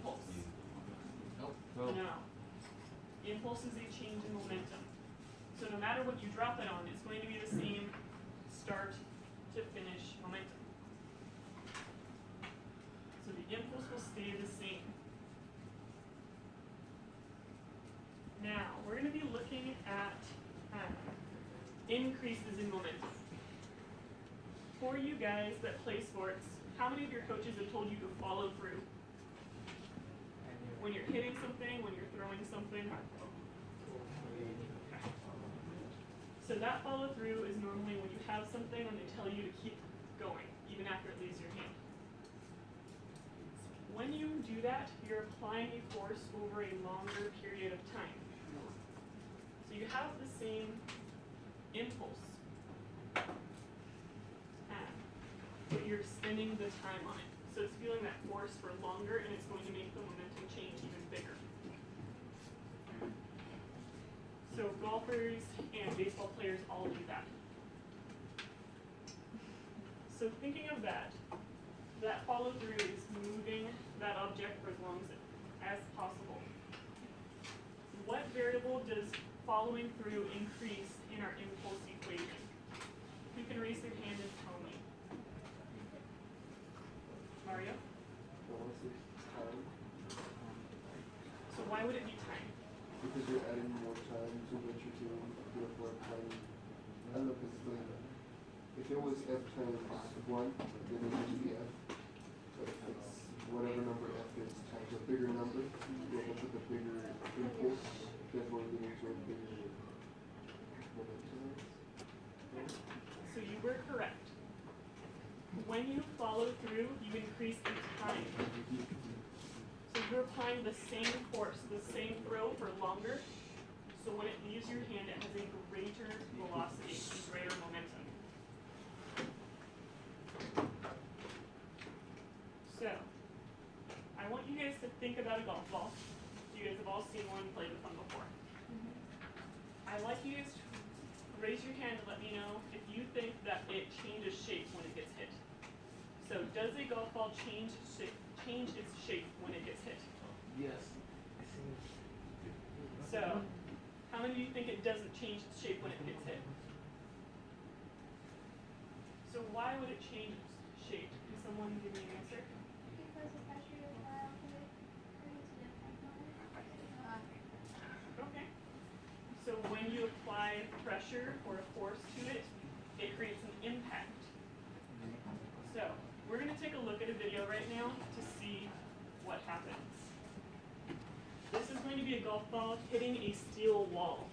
impulse? Nope. No. Impulse is a change in momentum. So no matter what you drop it on, it's going to be the same start to finish momentum. So the impulse will stay the same. Now, we're going to be looking at increases in momentum. For you guys that play sports, how many of your coaches have told you to follow through? When you're hitting something, when you're throwing something? So that follow through is normally when you have something and they tell you to keep going, even after it leaves your hand. When you do that, you're applying a force over a longer period of time. So you have the same impulse, but you're extending the time on it. So it's feeling that force for longer, and it's going to make the momentum change even bigger. So golfers and baseball players all do that. So thinking of that follow through is moving that object for as long as possible. What variable does following through increase in our impulse equation? You can raise your hand and tell me. Mario? Time. So why would it be time? Because you're adding more time to what you're doing. You're more time. I don't know if it's like, if it was f times 1, then it would be f. But if it's whatever number f is times a bigger number, you're able to the bigger impulse, therefore getting to a bigger momentum. So you were correct. When you follow through, you increase the time. So you're applying the same force, the same throw for longer. So when it leaves your hand, it has a greater velocity and greater momentum. So I want you guys to think about a golf ball. You guys have all seen one, played with one before. I'd like you guys to raise your hand and let me know if you think that it changes shape when it gets hit. So does a golf ball change its shape when it gets hit? Yes. So how many of you think it doesn't change its shape when it gets hit? So why would it change its shape? Can someone give me an answer? Because the pressure you apply onto it creates an impact on it. Okay. So when you apply pressure or a force to it, it creates an impact. So we're going to take a look at a video right now to see what happens. This is going to be a golf ball hitting a steel wall.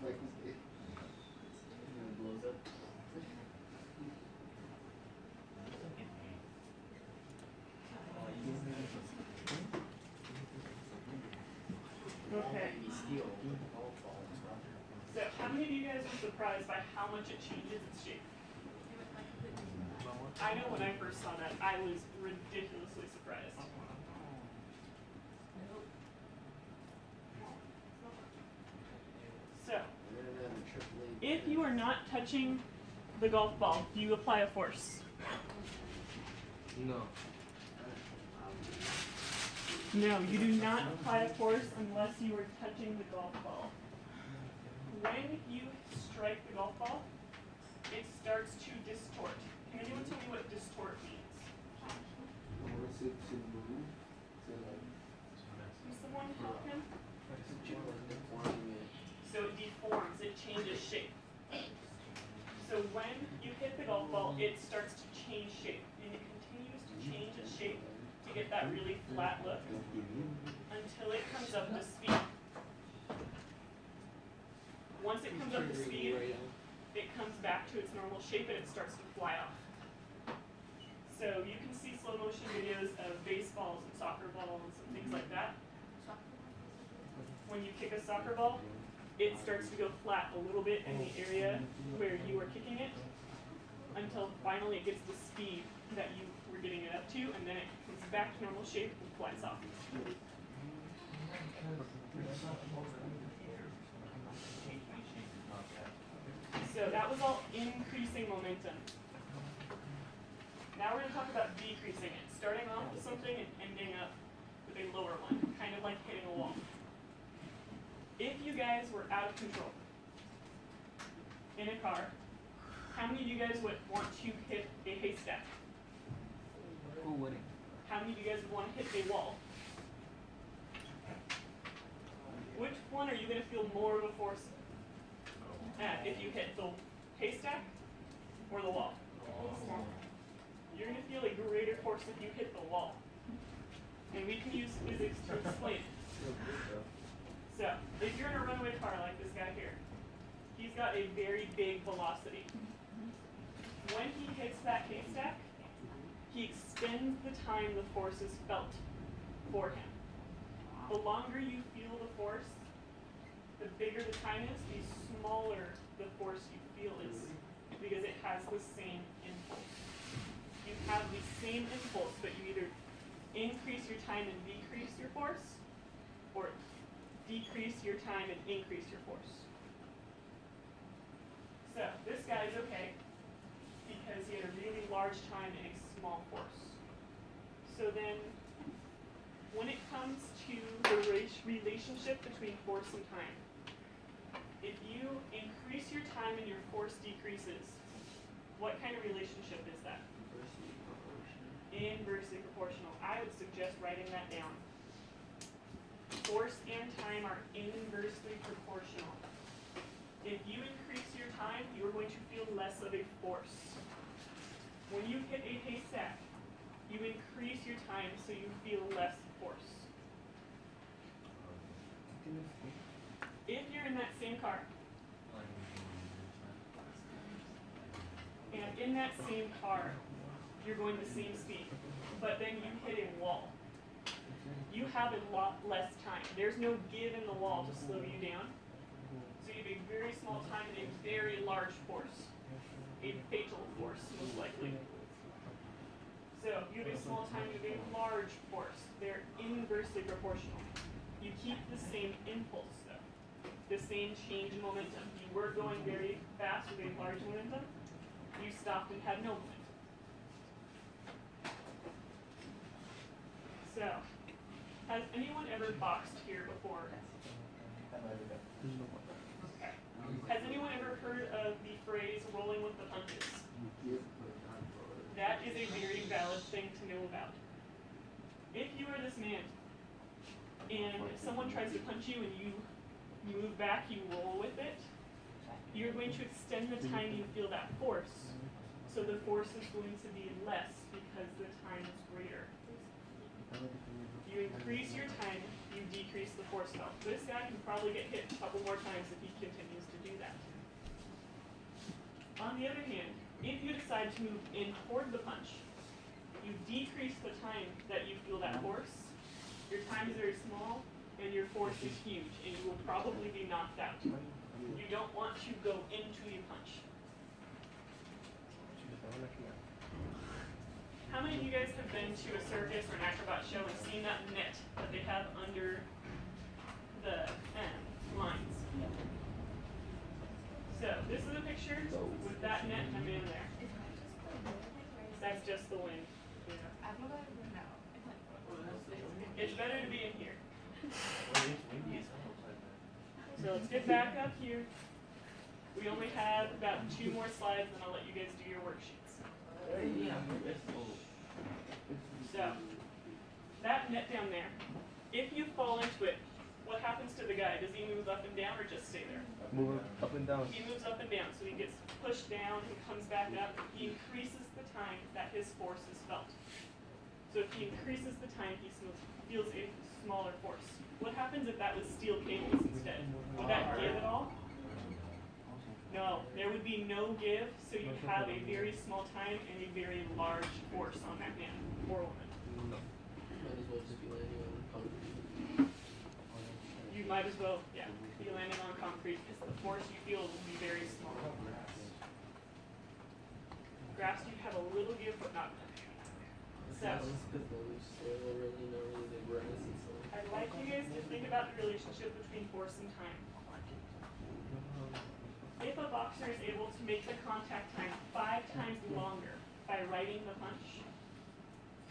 Like, it Blows up. Okay. So how many of you guys were surprised by how much it changes its shape? I know when I first saw that, I was ridiculously surprised. So, if you are not touching the golf ball, do you apply a force? No. No, you do not apply a force unless you are touching the golf ball. When you strike the golf ball, it starts to distort. Can anyone tell me what distort means? force it to move. So like, Can someone help him? So it deforms, it changes shape. So when you hit the golf ball, it starts to change shape, and it continues to change its shape to get that really flat look until it comes up to speed. Once it comes up to speed, it comes back to its normal shape and it starts to fly off. So you can see slow motion videos of baseballs and soccer balls and things like that. When soccer ball, it starts to go flat a little bit in the area where you are kicking it until finally it gets the speed that you were getting it up to, and then it comes back to normal shape and flies off. So that was all increasing momentum. Now we're going to talk about decreasing it, starting off with something and ending up with a lower one, kind of like hitting a wall. If you guys were out of control in a car, how many of you guys would want to hit a haystack? Who wouldn't? How many of you guys would want to hit a wall? Which one are you going to feel more of a force at if you hit the haystack or the wall? You're going to feel a greater force if you hit the wall. And we can use physics to explain it. So, if you're in a runaway car like this guy here, he's got a very big velocity. When he hits that haystack, he extends the time the force is felt for him. The longer you feel the force, the bigger the time is, the smaller the force you feel is, because it has the same impulse. You have the same impulse, but you either increase your time and decrease your force, or decrease your time and increase your force. So, this guy is okay, because he had a really large time and a small force. So then, when it comes to the relationship between force and time, if you increase your time and your force decreases, what kind of relationship is that? Inversely proportional. I would suggest writing that down. Force and time are inversely proportional. If you increase your time, you are going to feel less of a force. When you hit a haystack, you increase your time so you feel less force. If you're in that same car, and in that same car, you're going the same speed, but then you hit a wall, you have a lot less time. There's no give in the wall to slow you down. So you have a very small time and a very large force. A fatal force, most likely. So you have a small time and a large force. They're inversely proportional. You keep the same impulse, though. The same change in momentum. You were going very fast with a large momentum. You stopped and had no momentum. So, has anyone ever boxed here before? Okay. Has anyone ever heard of the phrase rolling with the punches? That is a very valid thing to know about. If you are this man, and someone tries to punch you and you move back, you roll with it, you're going to extend the time you feel that force. So the force is going to be less because the time is greater. You increase your time, you decrease the force felt. This guy can probably get hit a couple more times if he continues to do that. On the other hand, if you decide to move in toward the punch, you decrease the time that you feel that force. Your time is very small, and your force is huge, and you will probably be knocked out. You don't want to go into a punch. How many of you guys have been to a circus or an acrobat show and seen that net that they have under the lines? So this is a picture with that net and in there. That's just the wind. Yeah. It's better to be in here. So let's get back up here. We only have about 2 more slides, and I'll let you guys do your worksheets. So, that net down there, if you fall into it, what happens to the guy? Does he move up and down or just stay there? Move up and down. He moves up and down, so he gets pushed down, he comes back up, he increases the time that his force is felt. So if he increases the time, he feels a smaller force. What happens if that was steel cables instead? Would that give at all? No, there would be no give, so you have a very small time and a very large force on that man or woman. Might as well just be landing on concrete. You might as well, yeah, be landing on concrete because the force you feel will be very small. Grass you have a little give but not much. So, I'd like you guys to think about the relationship between force and time. If a boxer is able to make the contact time 5 times longer by riding the punch,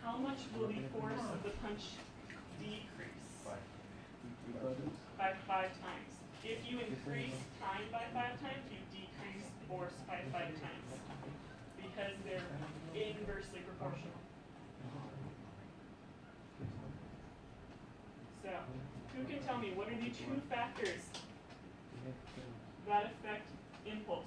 how much will the force of the punch decrease? By 5 times. If you increase time by 5 times, you decrease force by 5 times. Because they're inversely proportional. So, who can tell me what are the 2 factors that affect impulse?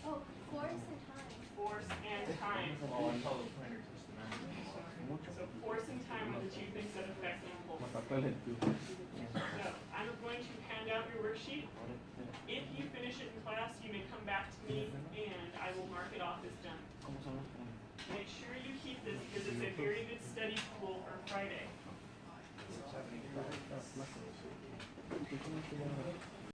Oh, force and time. Force and time. So force and time are the 2 things that affect impulse. So, I'm going to hand out your worksheet. If you finish it in class, you may come back to me and I will mark it off as done. Make sure you keep this because it's a very good study tool for Friday.